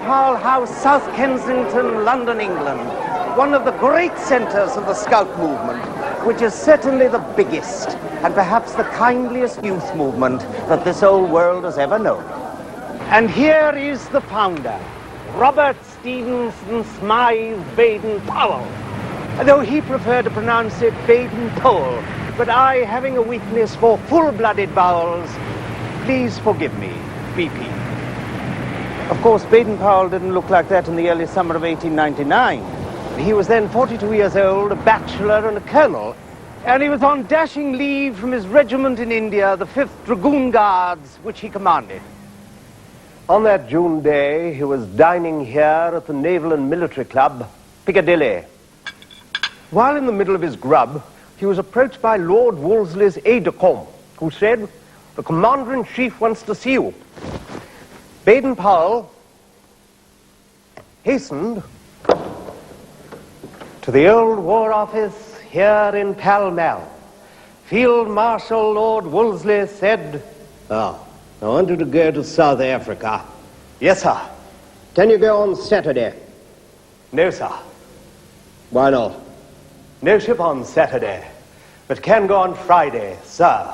Powell House, South Kensington, London, England. One of the great centres of the Scout movement, which is certainly the biggest and perhaps the kindliest youth movement that this old world has ever known. And here is the founder, Robert Stevenson Smythe Badon Powell, though he preferred to pronounce it Badon Powell, but I, having a weakness for full-blooded vowels, please forgive me, BP. Of course, Badon Powell didn't look like that in the early summer of 1899. He was then 42 years old, a bachelor and a colonel, and he was on dashing leave from his regiment in India, the 5th Dragoon Guards, which he commanded. On that June day, he was dining here at the Naval and Military Club, Piccadilly. While in the middle of his grub, he was approached by Lord Wolseley's aide-de-camp, who said, "The Commander-in-Chief wants to see you." Badon Powell hastened to the old War Office here in Pall Mall. Field Marshal Lord Wolseley said, "Oh, I want you to go to South Africa." "Yes, sir." "Can you go on Saturday?" "No, sir." "Why not?" "No ship on Saturday, but can go on Friday, sir."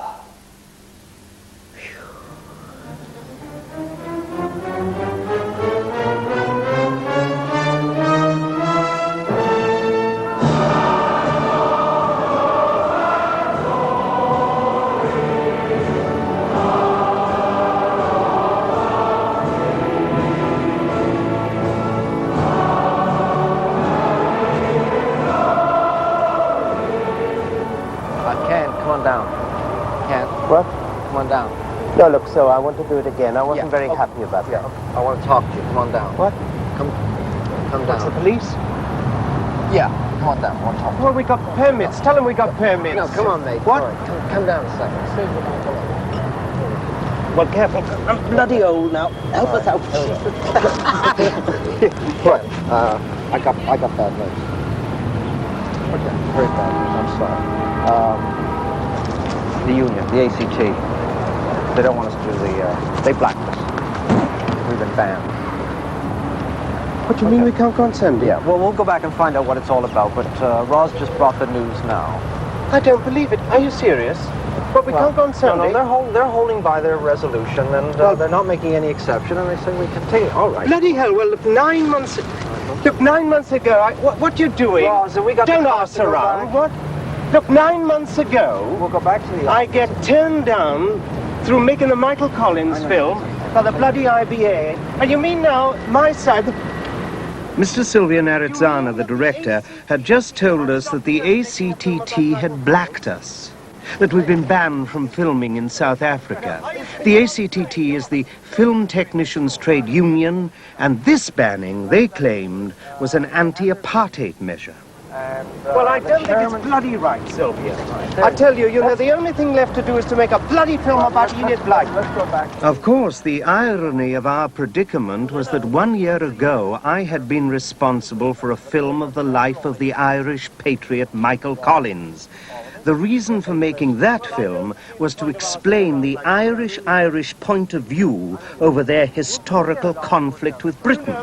No, look, so I want to do it again. I wasn't very happy about that. I want to talk to you. Come on down. What? Come down. What's the police? Yeah, come on down. I want to talk to you. Well, we got permits. Tell them we got permits. No, come on, mate. What? All right, come down a second. Well, careful. I'm bloody old now. Help us out. Right. I got bad news. Okay. Very bad news. I'm sorry. The union, the ACT. They don't want us to do they blacked us. We've been banned. What do you mean we can't go on Sunday? Yeah, well, we'll go back and find out what it's all about, but Roz just brought the news now. I don't believe it. Are you serious? But we can't go on Sunday? No, they're holding by their resolution, and they're not making any exception, and they say we continue. All right. Bloody hell, well, look, 9 months... Look, 9 months ago, what you doing? Roz, we got don't ask around. What? Look, 9 months ago... We'll go back to the... I get turned down through making a Michael Collins film by the bloody IBA. And you mean now, my side... Mr. Sylvia Naritzana, the director, had just told us that the ACTT had blacked us, that we've been banned from filming in South Africa. The ACTT is the Film Technicians Trade Union, and this banning, they claimed, was an anti-apartheid measure. Well, I don't think it's bloody right, Sylvia. I tell you, the only thing left to do is to make a bloody film about Enid Blyton. Let's go back. Of course, the irony of our predicament was that 1 year ago, I had been responsible for a film of the life of the Irish patriot Michael Collins. The reason for making that film was to explain the Irish point of view over their historical conflict with Britain.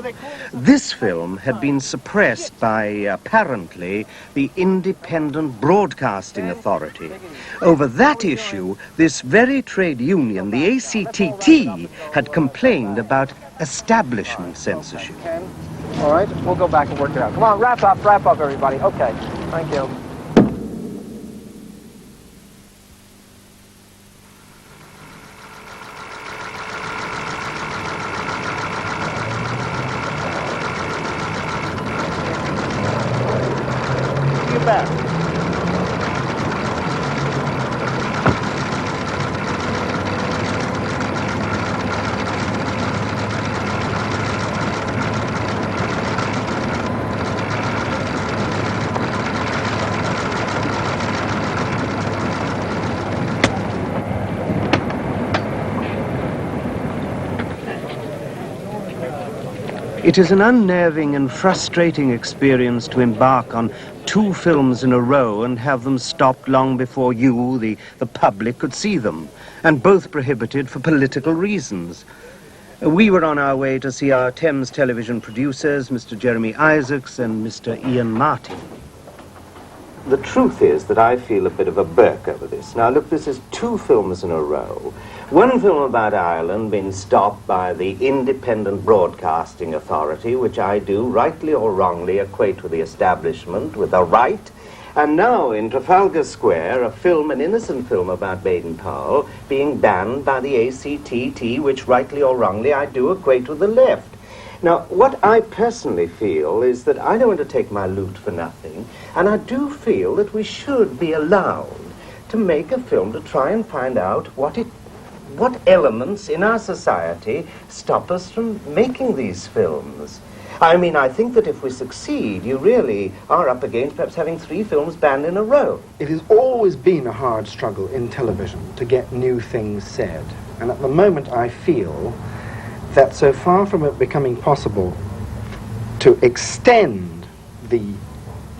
This film had been suppressed by, apparently, the Independent Broadcasting Authority. Over that issue, this very trade union, the ACTT, had complained about establishment censorship. All right, we'll go back and work it out. Come on, wrap up, everybody. Okay, thank you. It is an unnerving and frustrating experience to embark on 2 films in a row and have them stopped long before you, the public, could see them, and both prohibited for political reasons. We were on our way to see our Thames television producers, Mr. Jeremy Isaacs and Mr. Ian Martin. The truth is that I feel a bit of a birk over this. Now, look, this is 2 films in a row. One film about Ireland being stopped by the Independent Broadcasting Authority, which I do, rightly or wrongly, equate with the establishment, with the right. And now, in Trafalgar Square, an innocent film about Badon Powell, being banned by the ACTT, which rightly or wrongly I do equate with the left. Now, what I personally feel is that I don't want to take my loot for nothing, and I do feel that we should be allowed to make a film to try and find out what elements in our society stop us from making these films. I mean, I think that if we succeed, you really are up against perhaps having 3 films banned in a row. It has always been a hard struggle in television to get new things said. And at the moment I feel that so far from it becoming possible to extend the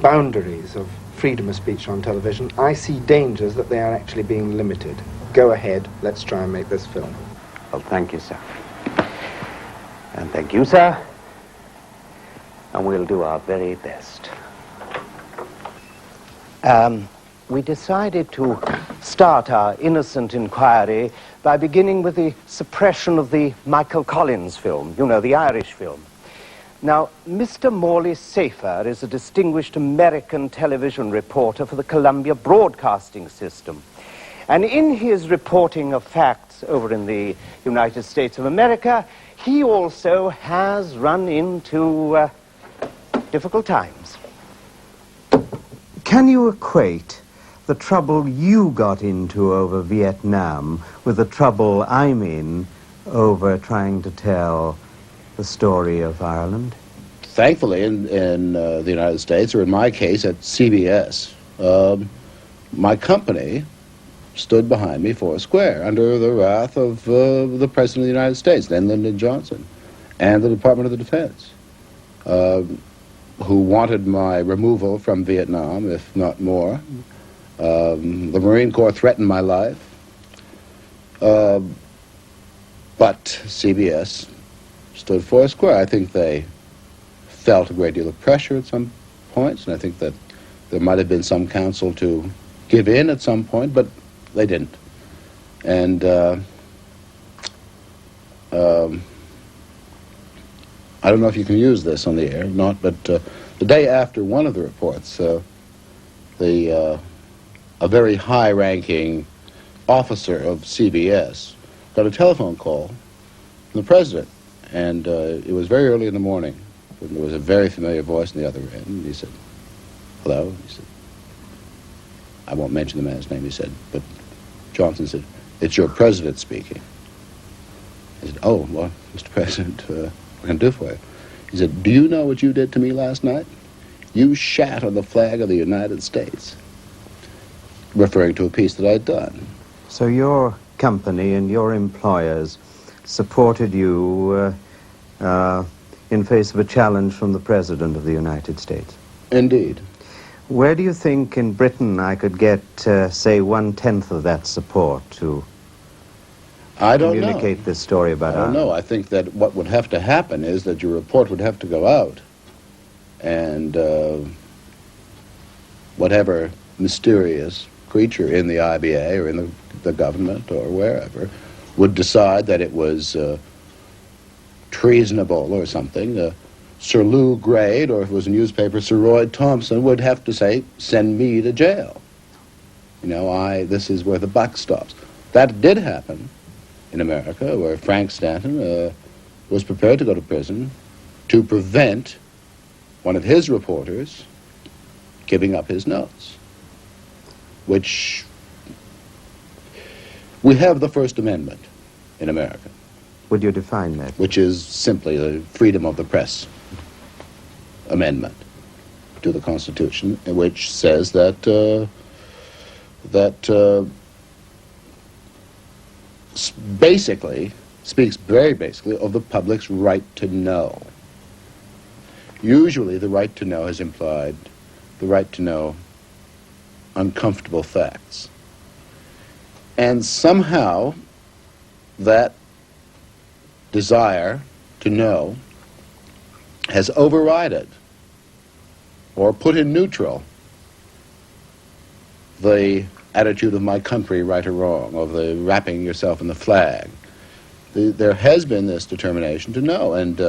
boundaries of freedom of speech on television, I see dangers that they are actually being limited. Go ahead, let's try and make this film. Well, thank you, sir. And thank you, sir. And we'll do our very best. We decided to start our innocent inquiry by beginning with the suppression of the Michael Collins film, you know, the Irish film. Now, Mr. Morley Safer is a distinguished American television reporter for the Columbia Broadcasting System. And in his reporting of facts over in the United States of America, he also has run into difficult times. Can you equate the trouble you got into over Vietnam with the trouble I'm in over trying to tell the story of Ireland? Thankfully, in the United States, or in my case at CBS, my company stood behind me four square under the wrath of the President of the United States, then Lyndon Johnson, and the Department of the Defense, who wanted my removal from Vietnam, if not more. The Marine Corps threatened my life, but CBS stood four square. I think they felt a great deal of pressure at some points, and I think that there might have been some counsel to give in at some point, but they didn't. And I don't know if you can use this on the air or not, but the day after one of the reports, a very high-ranking officer of CBS got a telephone call from the president, and it was very early in the morning. There was a very familiar voice on the other end, and he said, "Hello?" He said, I won't mention the man's name, he said, but Johnson said, "It's your president speaking." I said, "Oh, well, Mr. President, what can I do for you?" He said, "Do you know what you did to me last night? You shat on the flag of the United States," referring to a piece that I'd done. So your company and your employers supported you in face of a challenge from the President of the United States? Indeed. Where do you think in Britain I could get, say, 1/10 of that support to I don't communicate this story about I don't know. I think that what would have to happen is that your report would have to go out, and whatever mysterious creature in the IBA or in the government or wherever would decide that it was treasonable or something, Sir Lou Grade, or if it was a newspaper, Sir Roy Thompson, would have to say, "Send me to jail. You know, this is where the buck stops." That did happen in America, where Frank Stanton was prepared to go to prison to prevent one of his reporters giving up his notes, which we have the First Amendment in America. Would you define that? Which is simply the freedom of the press amendment to the Constitution, which says that basically speaks very basically of the public's right to know. Usually the right to know has implied the right to know uncomfortable facts. And somehow that desire to know has overridden or put in neutral the attitude of my country, right or wrong, of the wrapping yourself in the flag. There has been this determination to know, and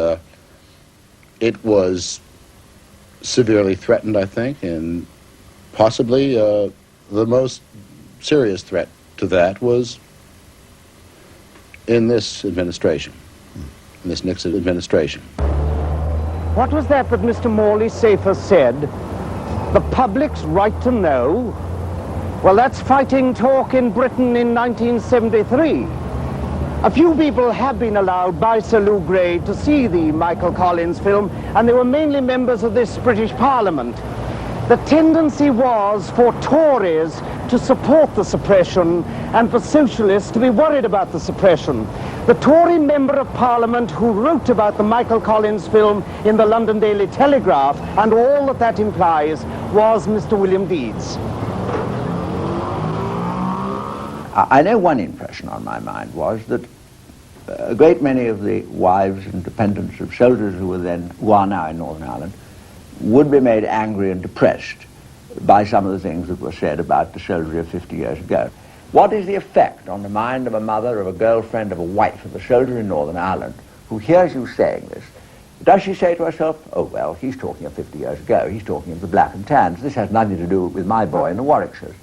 it was severely threatened, I think, and possibly the most serious threat to that was in this administration, in this Nixon administration. What was that Mr. Morley Safer said? The public's right to know? Well, that's fighting talk in Britain in 1973. A few people have been allowed by Sir Lou Grey to see the Michael Collins film, and they were mainly members of this British Parliament. The tendency was for Tories to support the suppression and for socialists to be worried about the suppression. The Tory member of Parliament who wrote about the Michael Collins film in the London Daily Telegraph, and all that that implies, was Mr. William Deeds. I know one impression on my mind was that a great many of the wives and dependents of soldiers who are now in Northern Ireland would be made angry and depressed by some of the things that were said about the soldiery of 50 years ago. What is the effect on the mind of a mother, of a girlfriend, of a wife, of a soldier in Northern Ireland who hears you saying this? Does she say to herself, oh, well, he's talking of 50 years ago, he's talking of the black and tans, this has nothing to do with my boy in the Warwickshires?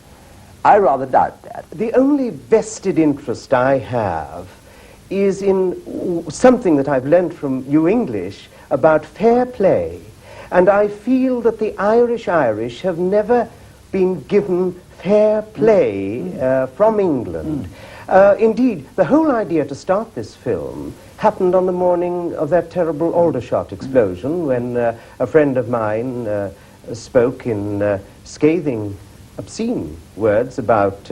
I rather doubt that. The only vested interest I have is in something that I've learned from you English about fair play. And I feel that the Irish have never been given fair play from England. Indeed, the whole idea to start this film happened on the morning of that terrible Aldershot explosion when a friend of mine spoke in scathing, obscene words about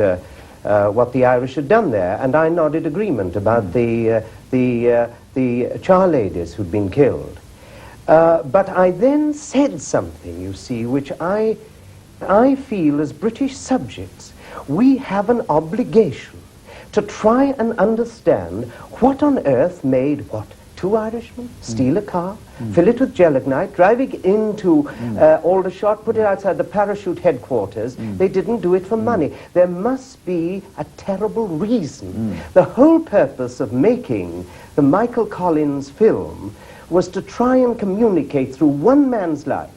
what the Irish had done there, and I nodded agreement about the char ladies who'd been killed. But I then said something, you see, which I feel as British subjects, we have an obligation to try and understand what on earth made what? Two Irishmen steal a car, fill it with gelignite, driving into Aldershot, put it outside the parachute headquarters. They didn't do it for money. There must be a terrible reason. The whole purpose of making the Michael Collins film was to try and communicate through one man's life,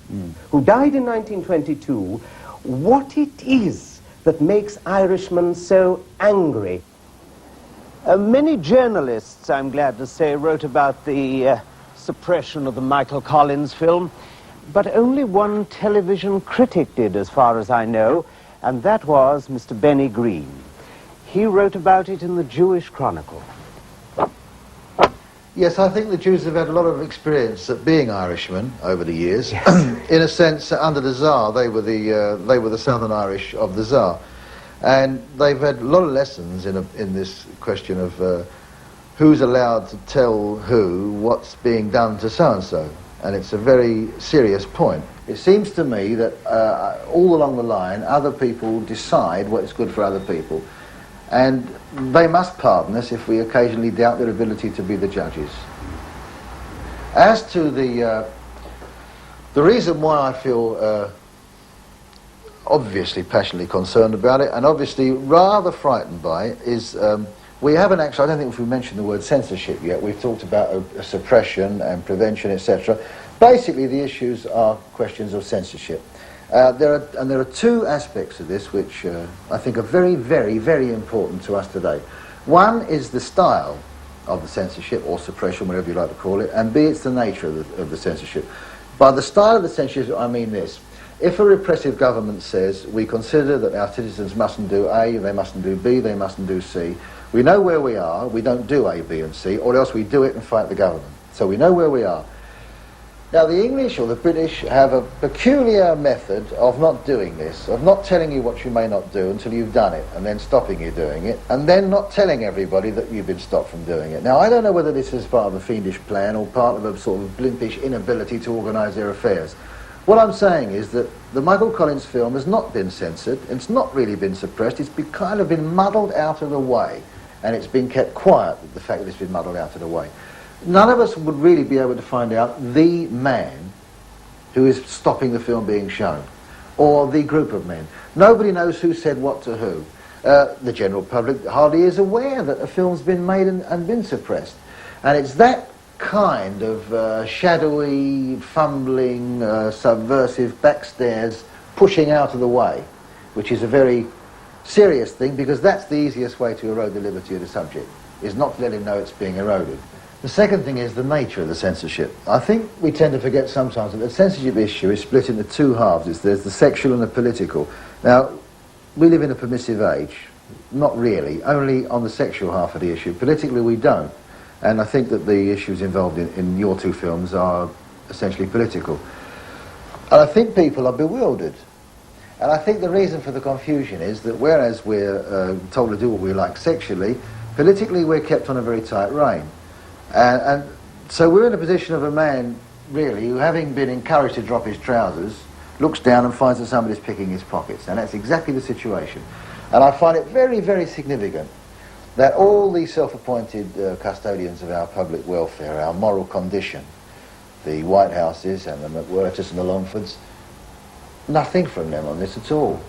who died in 1922, what it is that makes Irishmen so angry. Many journalists, I'm glad to say, wrote about the suppression of the Michael Collins film, but only one television critic did, as far as I know, and that was Mr. Benny Green. He wrote about it in the Jewish Chronicle. Yes, I think the Jews have had a lot of experience at being Irishmen over the years. Yes. In a sense, under the Tsar, they were the Southern Irish of the Tsar. And they've had a lot of lessons in this question of who's allowed to tell who what's being done to so-and-so. And it's a very serious point. It seems to me that all along the line, other people decide what's good for other people. And they must pardon us if we occasionally doubt their ability to be the judges. As to the reason why I feel obviously passionately concerned about it, and obviously rather frightened by it, is we haven't actually, I don't think we've mentioned the word censorship yet. We've talked about suppression and prevention, etc. Basically the issues are questions of censorship. There are two aspects of this which I think are very, very, very important to us today. One is the style of the censorship, or suppression, whatever you like to call it, and B, it's the nature of the censorship. By the style of the censorship, I mean this. If a repressive government says, we consider that our citizens mustn't do A, they mustn't do B, they mustn't do C, we know where we are, we don't do A, B and C, or else we do it and fight the government. So we know where we are. Now the English or the British have a peculiar method of not doing this, of not telling you what you may not do until you've done it, and then stopping you doing it, and then not telling everybody that you've been stopped from doing it. Now I don't know whether this is part of a fiendish plan or part of a sort of blimpish inability to organise their affairs. What I'm saying is that the Michael Collins film has not been censored, it's not really been suppressed, it's kind of been muddled out of the way, and it's been kept quiet, the fact that it's been muddled out of the way. none of us would really be able to find out the man who is stopping the film being shown, or the group of men. Nobody knows who said what to who. The general public hardly is aware that a film's been made and been suppressed. And it's that kind of shadowy, fumbling, subversive backstairs pushing out of the way, which is a very serious thing, because that's the easiest way to erode the liberty of the subject, is not to let him know it's being eroded. The second thing is the nature of the censorship. I think we tend to forget sometimes that the censorship issue is split into two halves. There's the sexual and the political. Now, we live in a permissive age. Not really, only on the sexual half of the issue. Politically, we don't. And I think that the issues involved in your two films are essentially political. And I think people are bewildered. And I think the reason for the confusion is that whereas we're told to do what we like sexually, politically we're kept on a very tight rein. And so we're in a position of a man, really, who, having been encouraged to drop his trousers, looks down and finds that somebody's picking his pockets. And that's exactly the situation. And I find it very, very significant that all these self-appointed custodians of our public welfare, our moral condition, the White Houses and the McWhirters and the Longfords, nothing from them on this at all.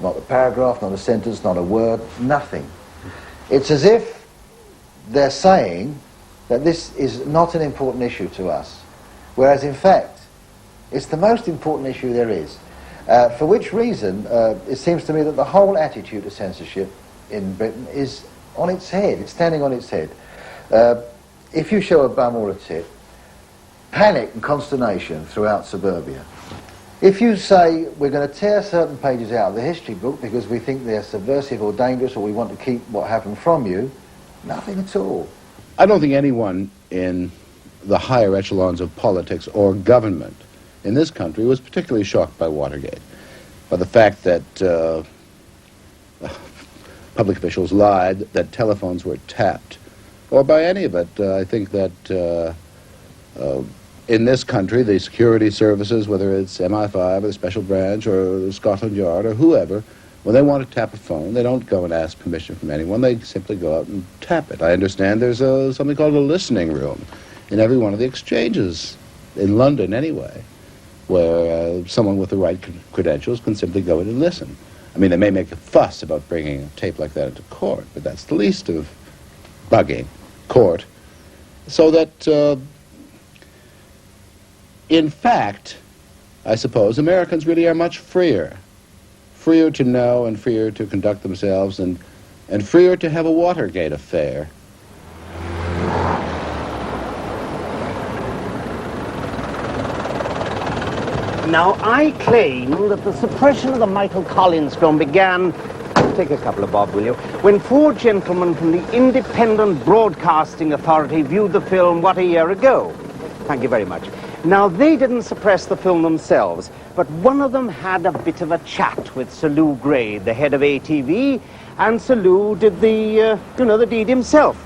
Not a paragraph, not a sentence, not a word, nothing. It's as if they're saying that this is not an important issue to us, whereas in fact it's the most important issue there is. For which reason it seems to me that the whole attitude to censorship in Britain is on its head. It's standing on its head. If you show a bum or a tit, panic and consternation throughout suburbia. If you say we're going to tear certain pages out of the history book because we think they're subversive or dangerous, or we want to keep what happened from you, nothing at all. I don't think anyone in the higher echelons of politics or government in this country was particularly shocked by Watergate, by the fact that public officials lied, that telephones were tapped, or by any of it. I think that in this country, the security services, whether it's MI5 or the Special Branch or Scotland Yard or whoever, when they want to tap a phone, they don't go and ask permission from anyone. They simply go out and tap it. I understand there's something called a listening room in every one of the exchanges, in London anyway, where someone with the right credentials can simply go in and listen. I mean, they may make a fuss about bringing a tape like that into court, but that's the least of bugging court. So that, in fact, I suppose, Americans really are much freer to know and freer to conduct themselves and freer to have a Watergate affair. Now, I claim that the suppression of the Michael Collins film began, take a couple of bob, will you, when four gentlemen from the Independent Broadcasting Authority viewed the film, what, a year ago? Thank you very much. Now, they didn't suppress the film themselves, but one of them had a bit of a chat with Sir Lou Grade, the head of ATV, and Sir Lou did the deed himself.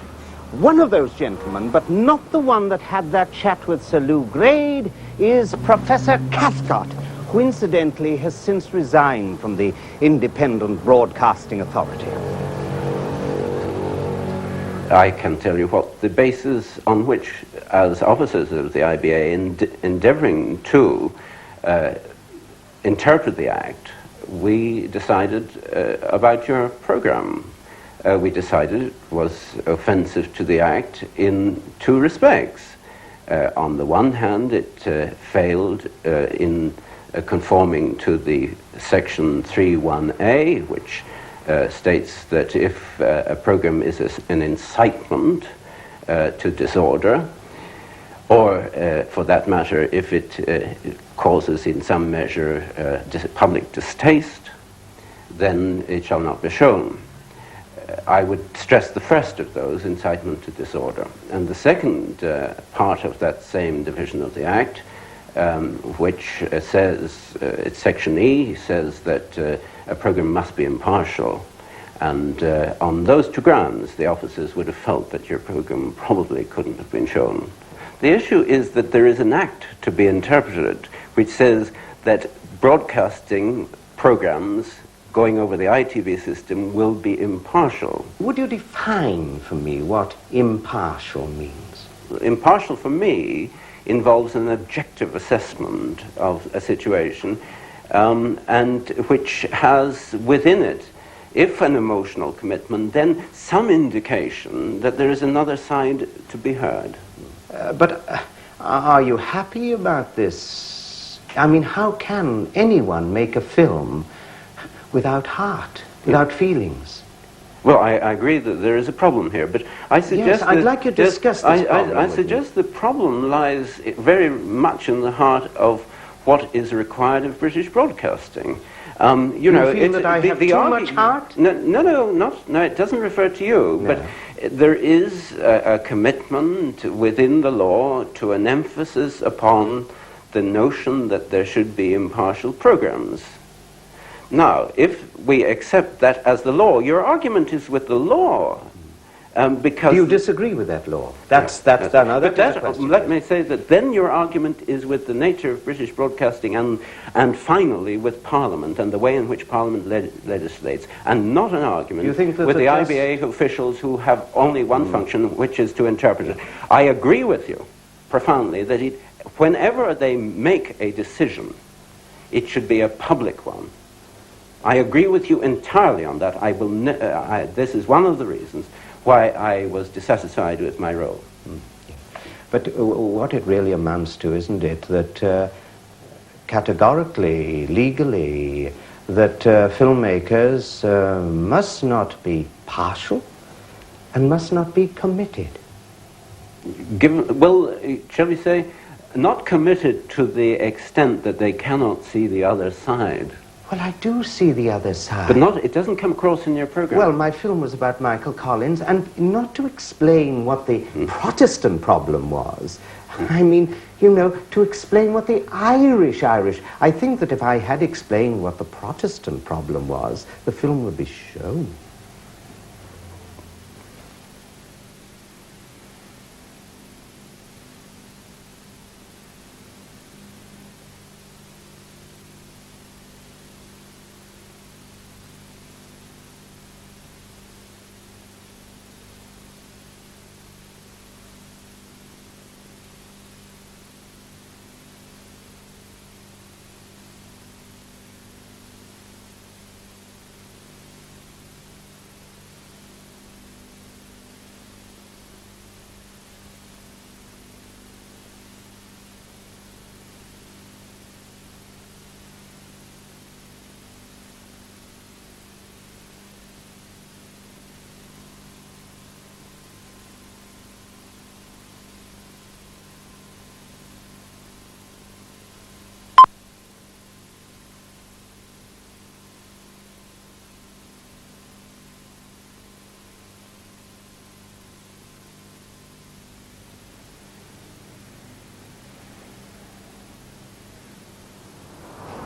One of those gentlemen, but not the one that had that chat with Sir Lou Grade, is Professor Cathcart, who incidentally has since resigned from the Independent Broadcasting Authority. I can tell you what the basis on which, as officers of the IBA, endeavouring to interpret the Act, we decided about your programme. We decided it was offensive to the Act in two respects. On the one hand, it failed in conforming to the Section 3(1)A, which states that if a program is an incitement to disorder, or for that matter, if it causes in some measure public distaste, then it shall not be shown. I would stress the first of those, incitement to disorder. And the second part of that same division of the Act, which says, it's Section E, says that a program must be impartial. And on those two grounds, the officers would have felt that your program probably couldn't have been shown. The issue is that there is an Act to be interpreted, which says that broadcasting programs going over the ITV system will be impartial. Would you define for me what impartial means? Impartial for me involves an objective assessment of a situation, and which has within it, if an emotional commitment, then some indication that there is another side to be heard. But are you happy about this? I mean, how can anyone make a film without heart, without feelings? Well, I agree that there is a problem here, but I suggest yes, I'd like you to discuss this problem I with suggest the problem lies very much in the heart of what is required of British broadcasting. You know, feel that I have too much heart? No, it doesn't refer to you, No. but there is a commitment within the law to an emphasis upon the notion that there should be impartial programs. Now, if we accept that as the law, your argument is with the law, because... Do you disagree with that law? That's another question. Let me say that then your argument is with the nature of British broadcasting and finally with Parliament and the way in which Parliament legislates, and not an argument with the IBA officials who have only one function, which is to interpret it. I agree with you profoundly that whenever they make a decision, it should be a public one. I agree with you entirely on that. This is one of the reasons why I was dissatisfied with my role. But what it really amounts to, isn't it, that categorically, legally, that filmmakers must not be partial and must not be committed? Shall we say, not committed to the extent that they cannot see the other side. Well, I do see the other side. But it doesn't come across in your program. Well, my film was about Michael Collins, and not to explain what the Protestant problem was. I mean, you know, to explain what the Irish. I think that if I had explained what the Protestant problem was, the film would be shown.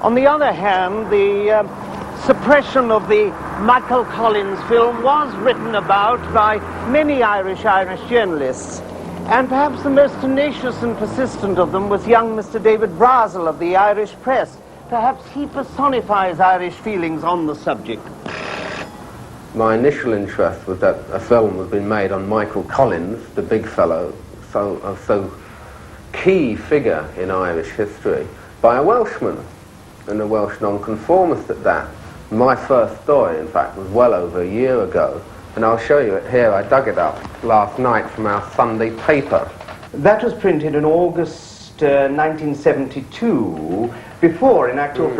On the other hand, the suppression of the Michael Collins film was written about by many Irish journalists. And perhaps the most tenacious and persistent of them was young Mr. David Brazel of the Irish Press. Perhaps he personifies Irish feelings on the subject. My initial interest was that a film was being made on Michael Collins, the big fellow, so key figure in Irish history, by a Welshman, and a Welsh nonconformist at that. My first story, in fact, was well over a year ago, and I'll show you it here. I dug it up last night from our Sunday paper. That was printed in August 1972, before, in actual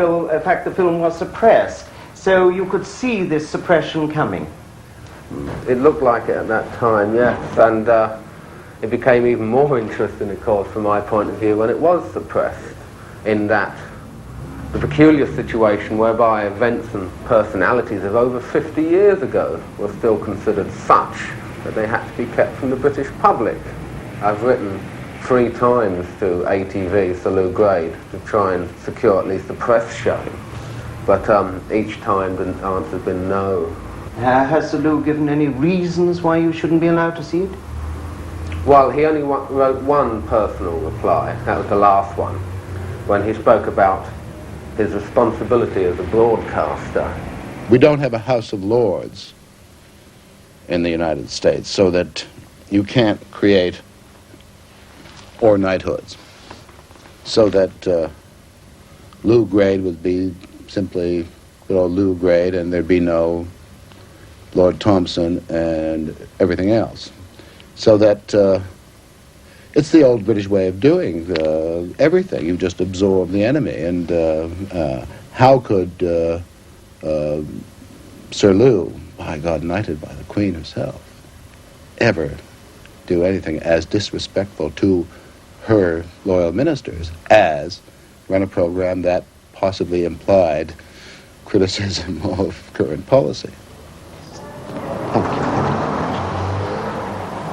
fact, the film was suppressed. So you could see this suppression coming. It looked like it at that time, yes, and it became even more interesting, of course, from my point of view, when it was suppressed, in that the peculiar situation whereby events and personalities of over 50 years ago were still considered such that they had to be kept from the British public. I've written 3 times to ATV, Sir Lou Grade, to try and secure at least a press showing, but each time the answer's been no. Has Sir Lou given any reasons why you shouldn't be allowed to see it? Well, he only wrote one personal reply. That was the last one, when he spoke about his responsibility as a broadcaster. We don't have a House of Lords in the United States, so that you can't create or knighthoods. So that Lew Grade would be simply good old Lew Grade, and there'd be no Lord Thompson and everything else. So that it's the old British way of doing everything. You just absorb the enemy. And how could Sir Lew, by God, knighted by the Queen herself, ever do anything as disrespectful to her loyal ministers as run a program that possibly implied criticism of current policy? Thank you.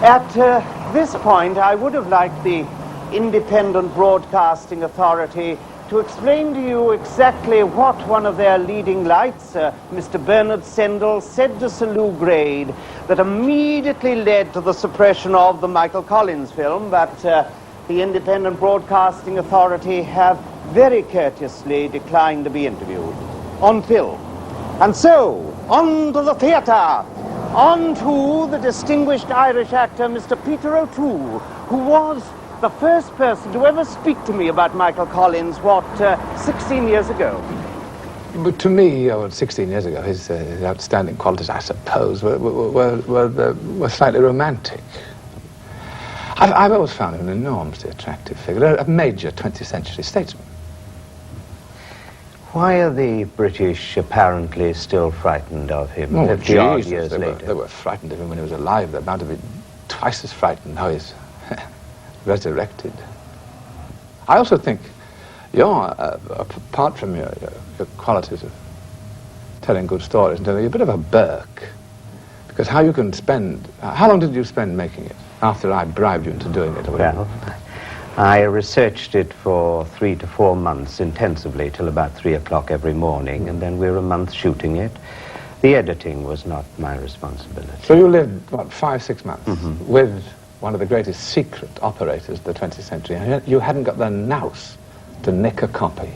At this point, I would have liked the Independent Broadcasting Authority to explain to you exactly what one of their leading lights, Mr. Bernard Sendall, said to Sir Lew Grade that immediately led to the suppression of the Michael Collins film, but the Independent Broadcasting Authority have very courteously declined to be interviewed on film. And so, on to the theatre. On to the distinguished Irish actor, Mr. Peter O'Toole, who was the first person to ever speak to me about Michael Collins, 16 years ago. But to me, 16 years ago, his outstanding qualities, I suppose, were slightly romantic. I've always found him an enormously attractive figure, a major 20th century statesman. Why are the British apparently still frightened of him 50-odd years later? They were frightened of him when he was alive. They're bound to be twice as frightened now he's resurrected. I also think apart from your qualities of telling good stories, you're a bit of a Burke. Because how long did you spend making it after I bribed you into doing it? Well, I researched it for 3 to 4 months intensively till about 3 o'clock every morning, and then we were a month shooting it. The editing was not my responsibility. So you lived, 5-6 months with one of the greatest secret operators of the 20th century, and you hadn't got the nous to nick a copy.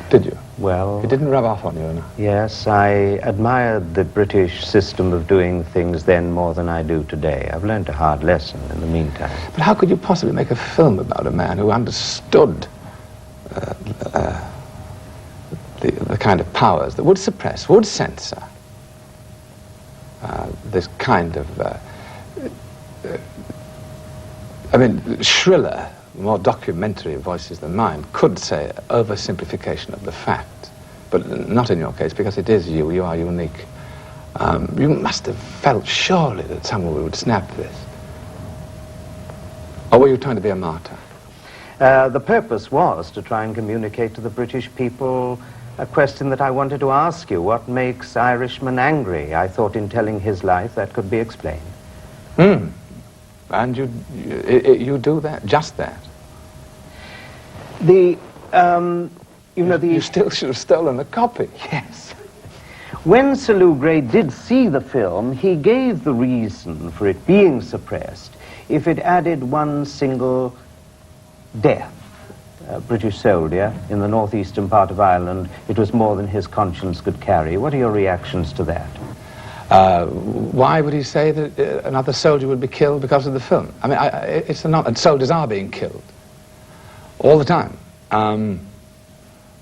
Did you? Well... It didn't rub off on you enough? Yes, I admired the British system of doing things then more than I do today. I've learned a hard lesson in the meantime. But how could you possibly make a film about a man who understood the kind of powers that would suppress, would censor this kind of... shriller, more documentary voices than mine could say oversimplification of the fact, but not in your case, because it is you are unique. You must have felt surely that someone would snap this. Or were you trying to be a martyr? The purpose was to try and communicate to the British people a question that I wanted to ask you. What makes Irishmen angry? I thought in telling his life that could be explained. And you do that, just that. You still should have stolen a copy. Yes. When Sir Lew Grade did see the film, he gave the reason for it being suppressed if it added one single death. A British soldier in the northeastern part of Ireland. It was more than his conscience could carry. What are your reactions to that? Why would he say that another soldier would be killed because of the film? I mean, it's not, and soldiers are being killed all the time.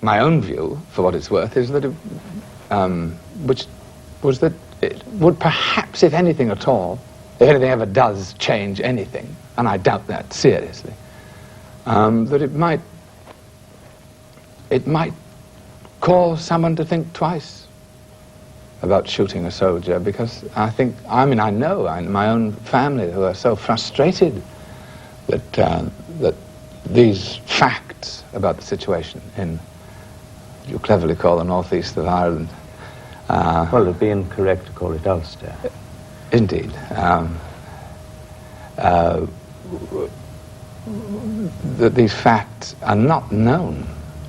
My own view, for what it's worth, is that which was that it would perhaps, if anything at all, if anything ever does change anything, and I doubt that seriously, that it might cause someone to think twice about shooting a soldier, because I know in my own family who are so frustrated that that these facts about the situation in, you cleverly call the northeast of Ireland. Well, it'd be incorrect to call it Ulster. Indeed. That these facts are not known,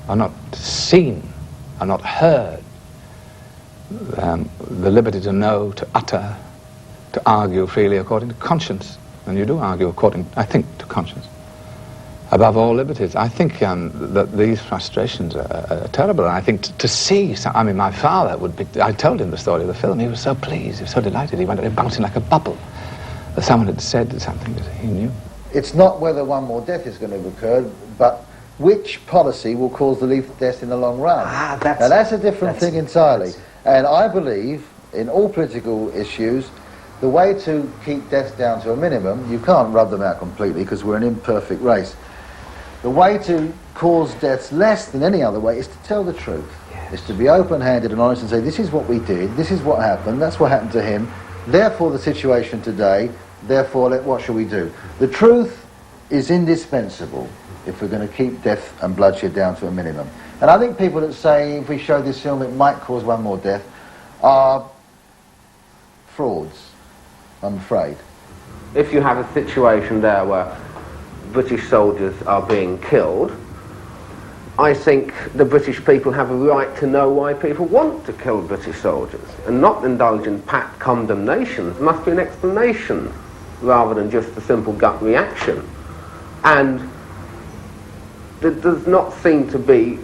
are not seen, are not heard. The liberty to know, to utter, to argue freely according to conscience. And you do argue according, I think, to conscience. Above all liberties. I think that these frustrations are terrible. And I think to see, my father would be, I told him the story of the film, he was so pleased, he was so delighted, he went bouncing like a bubble that someone had said something that he knew. It's not whether one more death is going to occur, but which policy will cause the least deaths in the long run. Now that's a different thing entirely. And I believe in all political issues, the way to keep deaths down to a minimum, you can't rub them out completely because we're an imperfect race. The way to cause deaths less than any other way is to tell the truth. Is to be open-handed and honest and say, this is what we did, this is what happened, that's what happened to him, therefore the situation today, therefore what shall we do? The truth is indispensable if we're going to keep death and bloodshed down to a minimum. And I think people that say if we show this film it might cause one more death are frauds, I'm afraid. If you have a situation there where British soldiers are being killed, I think the British people have a right to know why people want to kill British soldiers and not indulge in pat condemnations. There must be an explanation rather than just a simple gut reaction. And there does not seem to be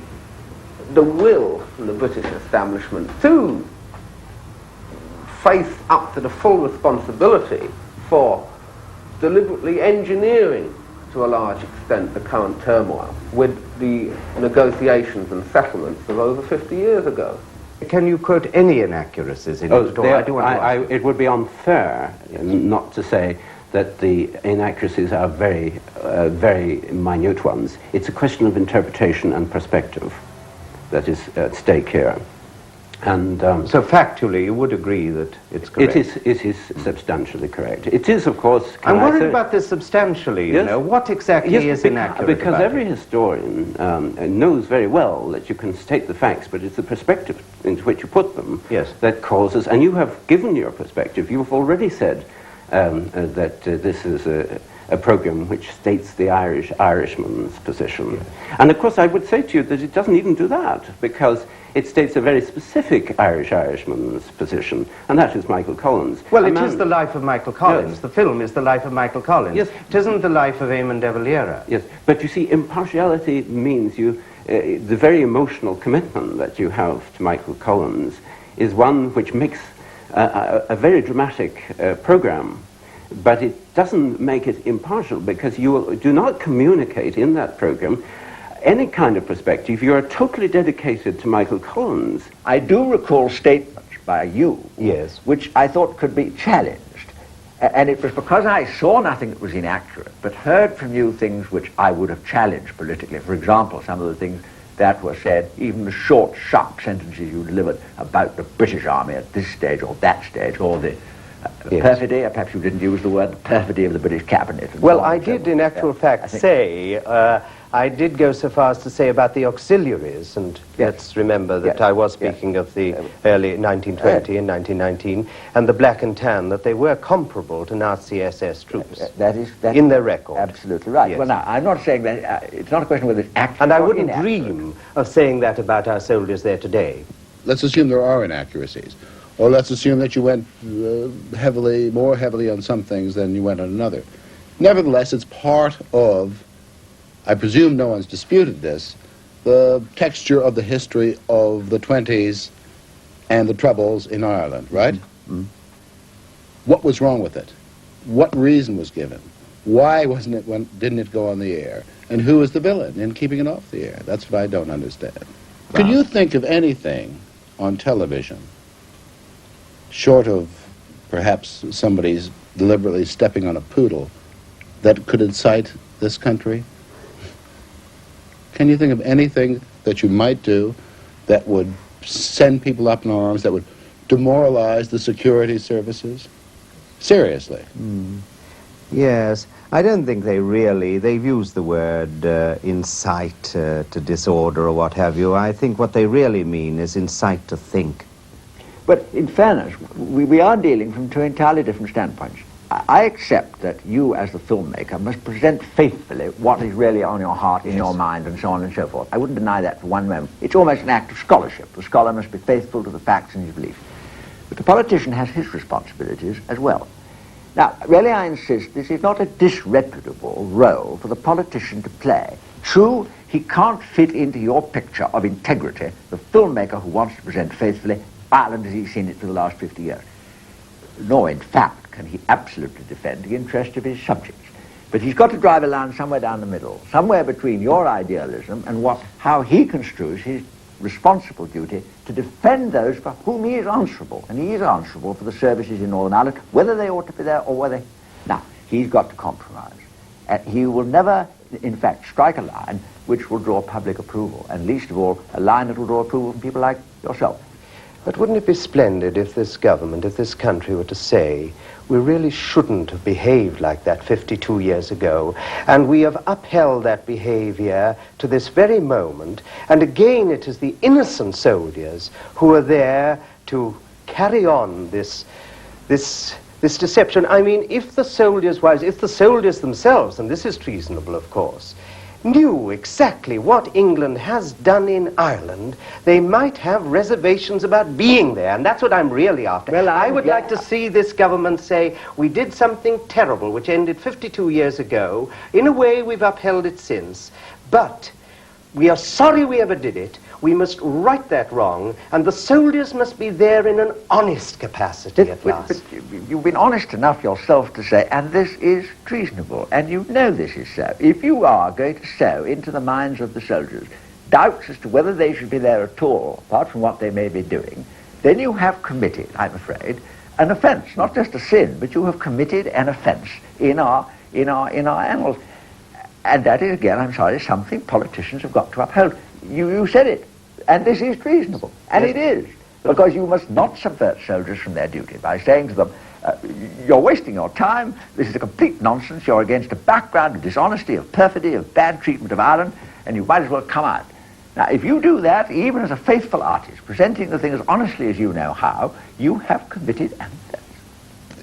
the will in the British establishment to face up to the full responsibility for deliberately engineering to a large extent the current turmoil with the negotiations and settlements of over 50 years ago. Can you quote any inaccuracies in it? It would be unfair not to say that the inaccuracies are very, very minute ones. It's a question of interpretation and perspective that is at stake here. And so factually, you would agree that it's correct? It is substantially correct. It is, of course... I'm worried about this substantially, you know. What exactly is inaccurate because about every historian knows very well that you can state the facts, but it's the perspective into which you put them that causes... And you have given your perspective. You've already said that this is a program which states the Irishman's position. And of course I would say to you that it doesn't even do that, because it states a very specific Irishman's position, and that is Michael Collins. Well, it is the life of Michael Collins. Yes. The film is the life of Michael Collins. Yes. It isn't the life of Eamon de Valera. Yes, but you see, impartiality means you, the very emotional commitment that you have to Michael Collins is one which makes a very dramatic program, but it doesn't make it impartial, because you do not communicate in that program any kind of perspective. You are totally dedicated to Michael Collins. I do recall statements by you, which I thought could be challenged. And it was because I saw nothing that was inaccurate, but heard from you things which I would have challenged politically. For example, some of the things that were said, even the short, sharp sentences you delivered about the British Army at this stage or that stage, or the perfidy, perhaps you didn't use the word, the perfidy of the British cabinet. Well, I did in actual fact say, I did go so far as to say about the auxiliaries, and let's remember that I was speaking of the early 1920 and 1919, and the black and tan, that they were comparable to Nazi SS troops in their record. Absolutely right. Yes. Well, now, I'm not saying that, it's not a question whether it's accurate and I wouldn't dream of saying that about our soldiers there today. Let's assume there are inaccuracies. Or let's assume that you went more heavily on some things than you went on another. Nevertheless, it's part of, I presume no one's disputed this, the texture of the history of the 20s and the Troubles in Ireland, right? Mm-hmm. What was wrong with it? What reason was given? Why didn't it go on the air? And who was the villain in keeping it off the air? That's what I don't understand. Wow. Could you think of anything on television, short of perhaps somebody's deliberately stepping on a poodle, that could incite this country? Can you think of anything that you might do that would send people up in arms, that would demoralize the security services? Seriously. Yes, I don't think they've used the word incite to disorder or what have you. I think what they really mean is incite to think. But in fairness, we are dealing from two entirely different standpoints. I accept that you, as the filmmaker, must present faithfully what is really on your heart, in your mind, and so on and so forth. I wouldn't deny that for one moment. It's almost an act of scholarship. The scholar must be faithful to the facts and his beliefs. But the politician has his responsibilities as well. Now, really I insist this is not a disreputable role for the politician to play. True, he can't fit into your picture of integrity, the filmmaker who wants to present faithfully Ireland as he's seen it for the last 50 years. Nor, in fact, can he absolutely defend the interest of his subjects. But he's got to drive a line somewhere down the middle, somewhere between your idealism and how he construes his responsible duty to defend those for whom he is answerable. And he is answerable for the services in Northern Ireland, whether they ought to be there or whether... Now, he's got to compromise. He will never, in fact, strike a line which will draw public approval, and least of all, a line that will draw approval from people like yourself. But wouldn't it be splendid if this government, if this country were to say, we really shouldn't have behaved like that 52 years ago, and we have upheld that behavior to this very moment, and again it is the innocent soldiers who are there to carry on this deception. I mean, if the soldiers' wives, if the soldiers themselves, and this is treasonable, of course, knew exactly what England has done in Ireland, they might have reservations about being there, and that's what I'm really after. Well, I would like to see this government say, we did something terrible which ended 52 years ago. In a way, we've upheld it since, but we are sorry we ever did it. We must right that wrong, and the soldiers must be there in an honest capacity at last. But you've been honest enough yourself to say, and this is treasonable, and you know this is so. If you are going to sow into the minds of the soldiers doubts as to whether they should be there at all, apart from what they may be doing, then you have committed, I'm afraid, an offence, not just a sin, but you have committed an offence in our annals. And that is, again, I'm sorry, something politicians have got to uphold. You said it. And this is treasonable, and it is, because you must not subvert soldiers from their duty by saying to them, you're wasting your time, this is a complete nonsense, you're against a background of dishonesty, of perfidy, of bad treatment of Ireland, and you might as well come out. Now, if you do that, even as a faithful artist, presenting the thing as honestly as you know how, you have committed an offence.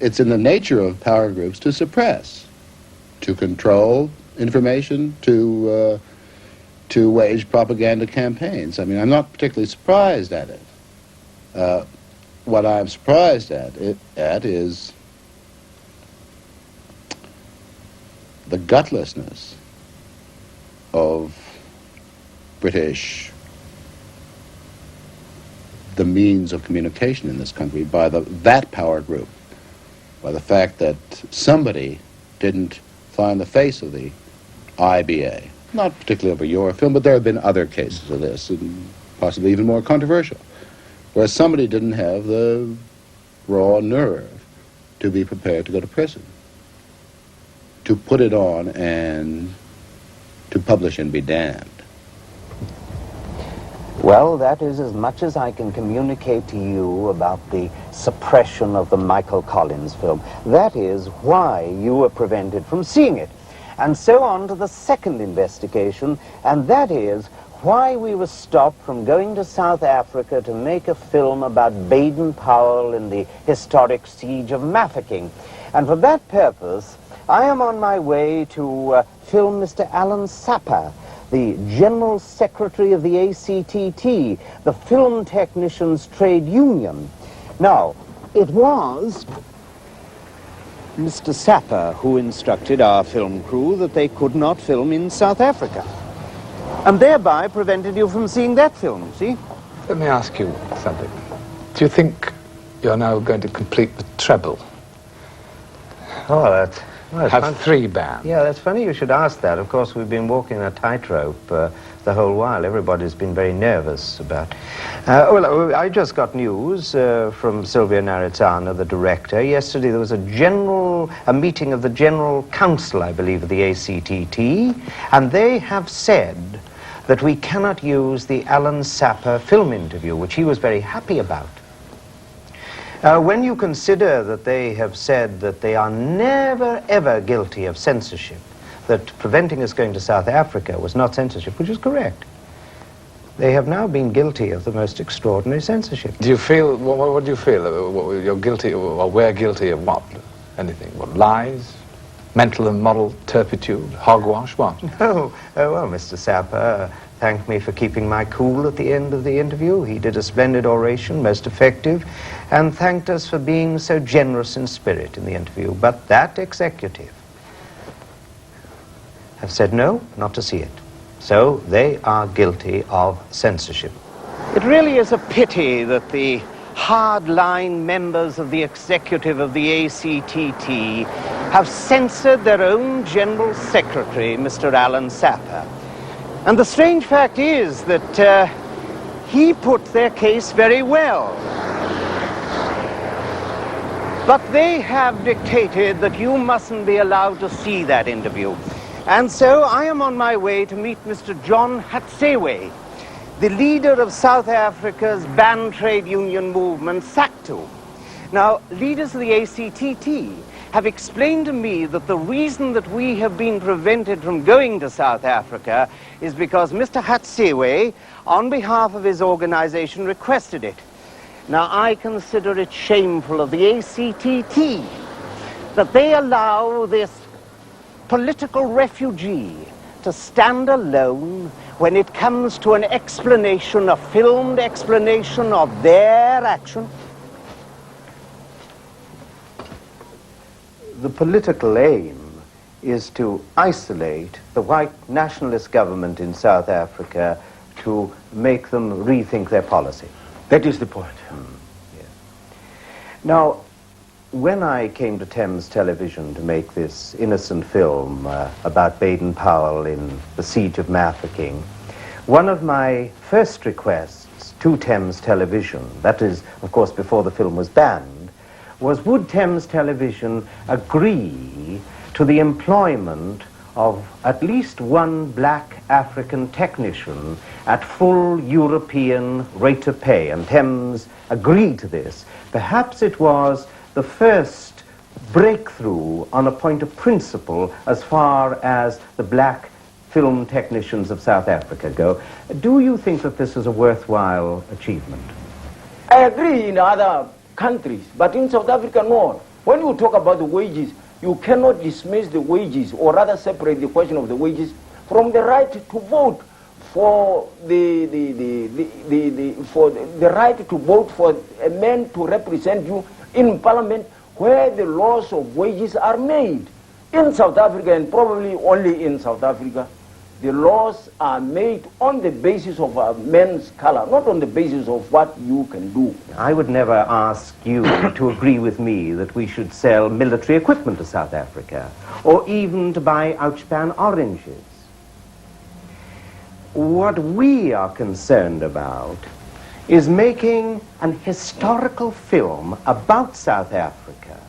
It's in the nature of power groups to suppress, to control information, to wage propaganda campaigns. I mean, I'm not particularly surprised at it. What I'm surprised at is the gutlessness of the means of communication in this country by that power group, by the fact that somebody didn't find the face of the IBA. Not particularly over your film, but there have been other cases of this, and possibly even more controversial, where somebody didn't have the raw nerve to be prepared to go to prison, to put it on and to publish and be damned. Well, that is as much as I can communicate to you about the suppression of the Michael Collins film. That is why you were prevented from seeing it. And so on to the second investigation, and that is why we were stopped from going to South Africa to make a film about Badon Powell in the historic siege of Mafeking. And for that purpose, I am on my way to film Mr. Alan Sapper, the General Secretary of the ACTT, the Film Technicians Trade Union. Now, it was Mr. Sapper who instructed our film crew that they could not film in South Africa, and thereby prevented you from seeing that film, see? Let me ask you something. Do you think you're now going to complete the treble? Oh, that's Have fun. 3 bands? Yeah, that's funny you should ask that. Of course, we've been walking a tightrope the whole while. Everybody's been very nervous about... well, I just got news from Silvia Naritsana, the director. Yesterday there was a meeting of the General Council, I believe, of the ACTT, and they have said that we cannot use the Alan Sapper film interview, which he was very happy about. When you consider that they have said that they are never, ever guilty of censorship, that preventing us going to South Africa was not censorship, which is correct, they have now been guilty of the most extraordinary censorship. Do you feel, what do you feel? You're guilty, or we're guilty of what? Anything? What, lies? Mental and moral turpitude? Hogwash? What? No. Well, Mr. Sapper thanked me for keeping my cool at the end of the interview. He did a splendid oration, most effective, and thanked us for being so generous in spirit in the interview. But that executive have said no, not to see it. So they are guilty of censorship. It really is a pity that the hard-line members of the executive of the ACTT have censored their own General Secretary, Mr. Alan Sapper. And the strange fact is that he put their case very well. But they have dictated that you mustn't be allowed to see that interview. And so I am on my way to meet Mr. John Hatsewe, the leader of South Africa's banned trade union movement, SACTU. Now, leaders of the ACTT have explained to me that the reason that we have been prevented from going to South Africa is because Mr. Hatsewe, on behalf of his organization, requested it. Now, I consider it shameful of the ACTT that they allow this political refugee to stand alone when it comes to an explanation, a filmed explanation of their action. The political aim is to isolate the white nationalist government in South Africa to make them rethink their policy. That is the point. Yeah. Now, when I came to Thames Television to make this innocent film about Badon Powell in the siege of Mafeking, one of my first requests to Thames Television, that is, of course, before the film was banned, was would Thames Television agree to the employment of at least one black African technician at full European rate of pay, and Thames agreed to this. Perhaps it was the first breakthrough on a point of principle as far as the black film technicians of South Africa go. Do you think that this is a worthwhile achievement? I agree in other countries, but in South Africa, no. When you talk about the wages, you cannot dismiss the wages, or rather separate the question of the wages from the right to vote for the right to vote for a man to represent you in parliament where the laws of wages are made. In South Africa, and probably only in South Africa, the laws are made on the basis of a man's color, not on the basis of what you can do. I would never ask you to agree with me that we should sell military equipment to South Africa, or even to buy outspan oranges. What we are concerned about is making an historical film about South Africa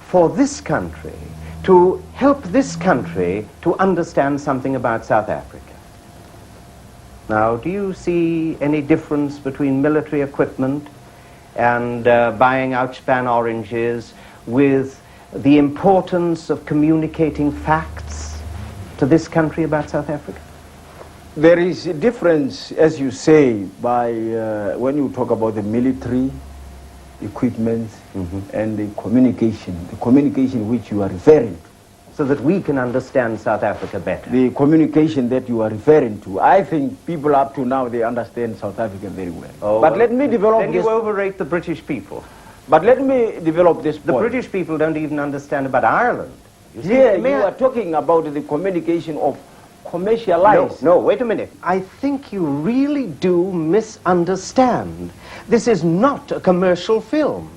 for this country, to help this country to understand something about South Africa. Now, do you see any difference between military equipment and buying outspan oranges with the importance of communicating facts to this country about South Africa? There is a difference, as you say, by when you talk about the military equipment and the communication which you are referring to. So that we can understand South Africa better. The communication that you are referring to, I think people up to now, they understand South Africa very well. Oh, but let me develop then this. you overrate the British people. But let me develop this point. The British people don't even understand about Ireland. Here, you are talking about the communication of commercialized. No, wait a minute. I think you really do misunderstand. This is not a commercial film.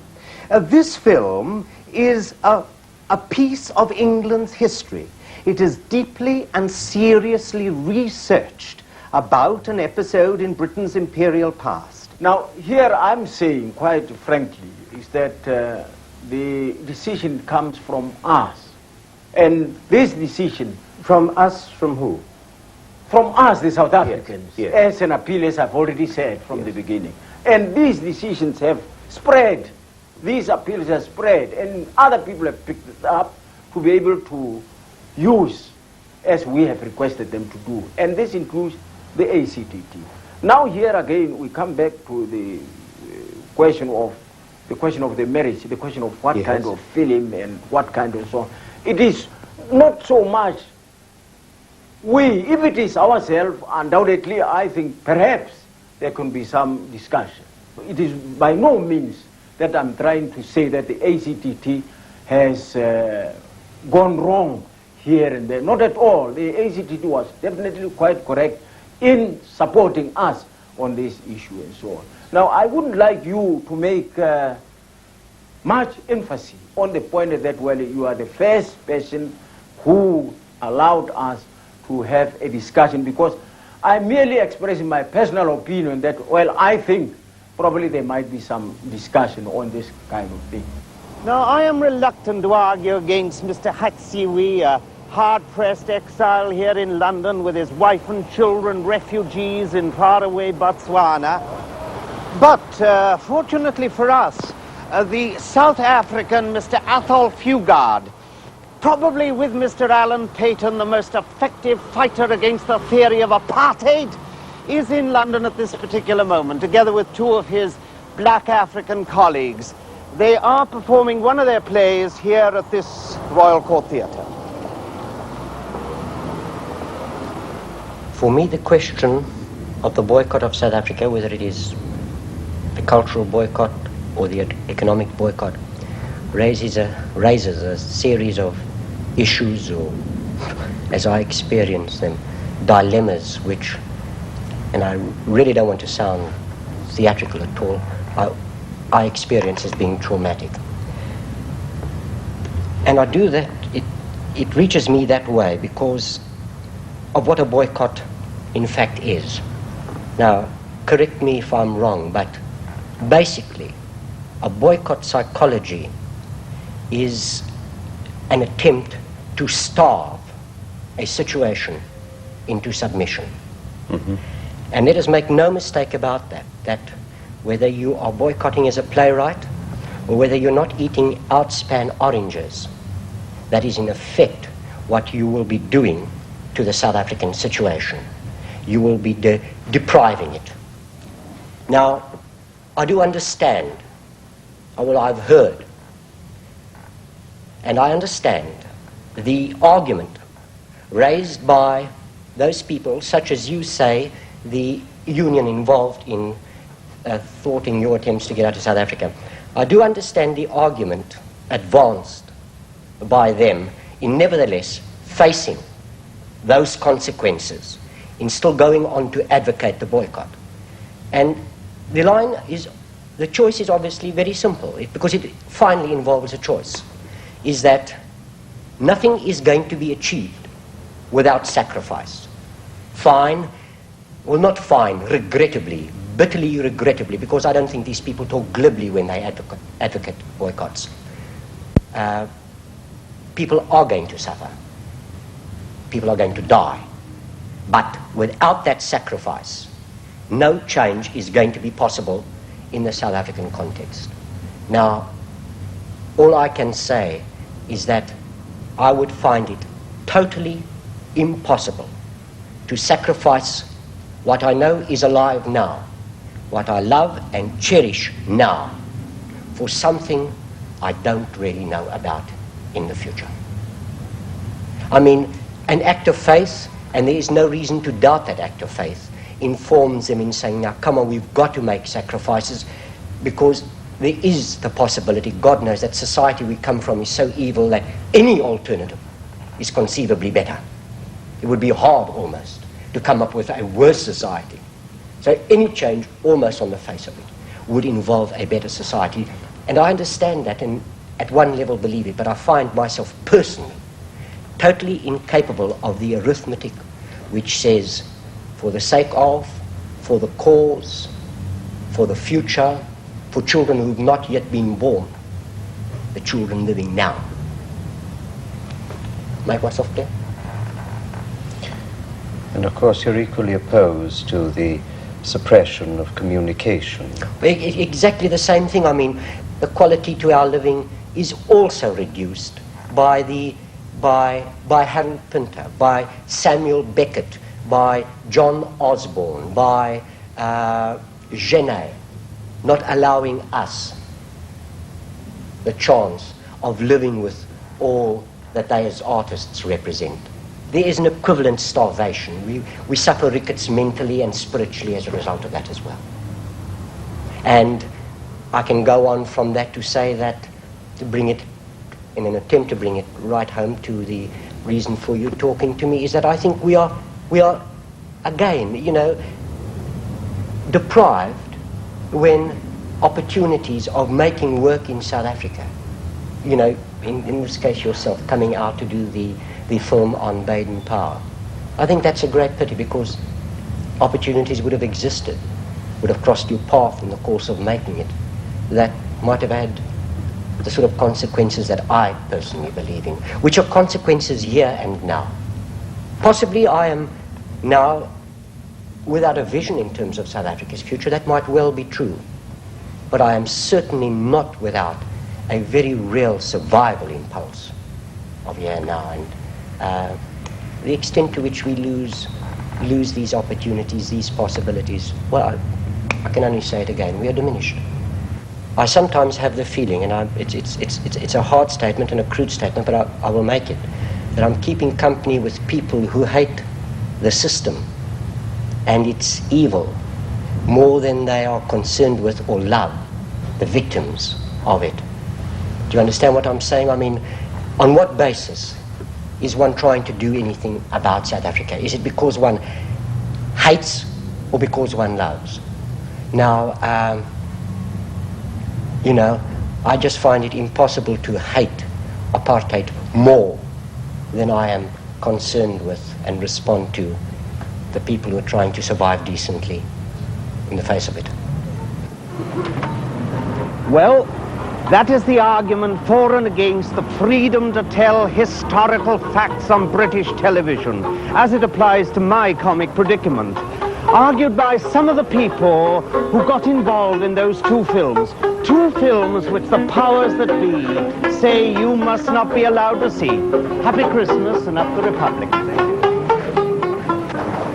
This film is a piece of England's history. It is deeply and seriously researched about an episode in Britain's imperial past. Now, here I'm saying, quite frankly, is that the decision comes from us. And this decision... From us, from who? From us, the South Africans, yes. as an appeal, as I've already said from the beginning. And these decisions have spread. These appeals have spread, and other people have picked it up to be able to use as we have requested them to do. And this includes the ACTT. Now here again, we come back to the question of the marriage, the question of what kind of film and what kind of song. It is not so much if it is ourselves, undoubtedly, I think perhaps there can be some discussion. It is by no means that I'm trying to say that the ACTT has gone wrong here and there. Not at all. The ACTT was definitely quite correct in supporting us on this issue and so on. Now, I wouldn't like you to make much emphasis on the point that, well, you are the first person who allowed us to have a discussion, because I'm merely expressing my personal opinion that, well, I think probably there might be some discussion on this kind of thing. Now, I am reluctant to argue against Mr. Hatsiwi, a hard-pressed exile here in London with his wife and children, refugees in faraway Botswana. But fortunately for us, the South African Mr. Athol Fugard, probably with Mr. Alan Paton, the most effective fighter against the theory of apartheid, is in London at this particular moment, together with two of his black African colleagues. They are performing one of their plays here at this Royal Court Theatre. For me, the question of the boycott of South Africa, whether it is the cultural boycott or the economic boycott, raises a series of issues, or, as I experience them, dilemmas which, and I really don't want to sound theatrical at all, I experience as being traumatic. And I do that, it reaches me that way because of what a boycott in fact is. Now, correct me if I'm wrong, but basically, a boycott psychology is an attempt to starve a situation into submission. Mm-hmm. And let us make no mistake about that whether you are boycotting as a playwright or whether you're not eating outspan oranges, that is in effect what you will be doing to the South African situation. You will be depriving it. Now, I do understand, I've heard, and I understand the argument raised by those people, such as you say, the union involved in thwarting your attempts to get out of South Africa. I do understand the argument advanced by them in nevertheless facing those consequences, in still going on to advocate the boycott. And the choice is obviously very simple, because it finally involves a choice, is that nothing is going to be achieved without sacrifice. Not fine, regrettably, bitterly regrettably, because I don't think these people talk glibly when they advocate boycotts. People are going to suffer. People are going to die. But without that sacrifice, no change is going to be possible in the South African context. Now, all I can say is that I would find it totally impossible to sacrifice what I know is alive now, what I love and cherish now, for something I don't really know about in the future. I mean, an act of faith, and there is no reason to doubt that act of faith, informs them in saying, now come on, we've got to make sacrifices, because there is the possibility, God knows, that society we come from is so evil that any alternative is conceivably better. It would be hard almost to come up with a worse society. So any change, almost on the face of it, would involve a better society. And I understand that and at one level believe it, but I find myself personally totally incapable of the arithmetic which says, for the sake of, for the cause, for the future, for children who've not yet been born, the children living now. Make myself clear? And of course you're equally opposed to the suppression of communication. Exactly the same thing. I mean, the quality to our living is also reduced by Harold Pinter, by Samuel Beckett, by John Osborne, by Genet, not allowing us the chance of living with all that they as artists represent. There is an equivalent starvation. We suffer rickets mentally and spiritually as a result of that as well. And I can go on from that to say that, to bring it, in an attempt to bring it right home to the reason for you talking to me, is that I think we are again, deprived when opportunities of making work in South Africa. You know, in this case yourself, coming out to do the film on Badon Powell. I think that's a great pity, because opportunities would have existed, would have crossed your path in the course of making it, that might have had the sort of consequences that I personally believe in, which are consequences here and now. Possibly I am now without a vision in terms of South Africa's future. That might well be true. But I am certainly not without a very real survival impulse of here and now. And the extent to which we lose these opportunities, these possibilities, well, I can only say it again, we are diminished. I sometimes have the feeling, and it's a hard statement and a crude statement, but I will make it, that I'm keeping company with people who hate the system and its evil more than they are concerned with or love the victims of it. Do you understand what I'm saying? I mean, on what basis is one trying to do anything about South Africa? Is it because one hates or because one loves? Now, you know, I just find it impossible to hate apartheid more than I am concerned with and respond to the people who are trying to survive decently in the face of it. Well, that is the argument for and against the freedom to tell historical facts on British television, as it applies to my comic predicament, argued by some of the people who got involved in those two films which the powers that be say you must not be allowed to see. Happy Christmas and up the Republic.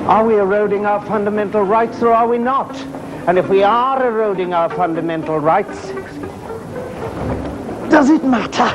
Are we eroding our fundamental rights or are we not? And if we are eroding our fundamental rights, does it matter?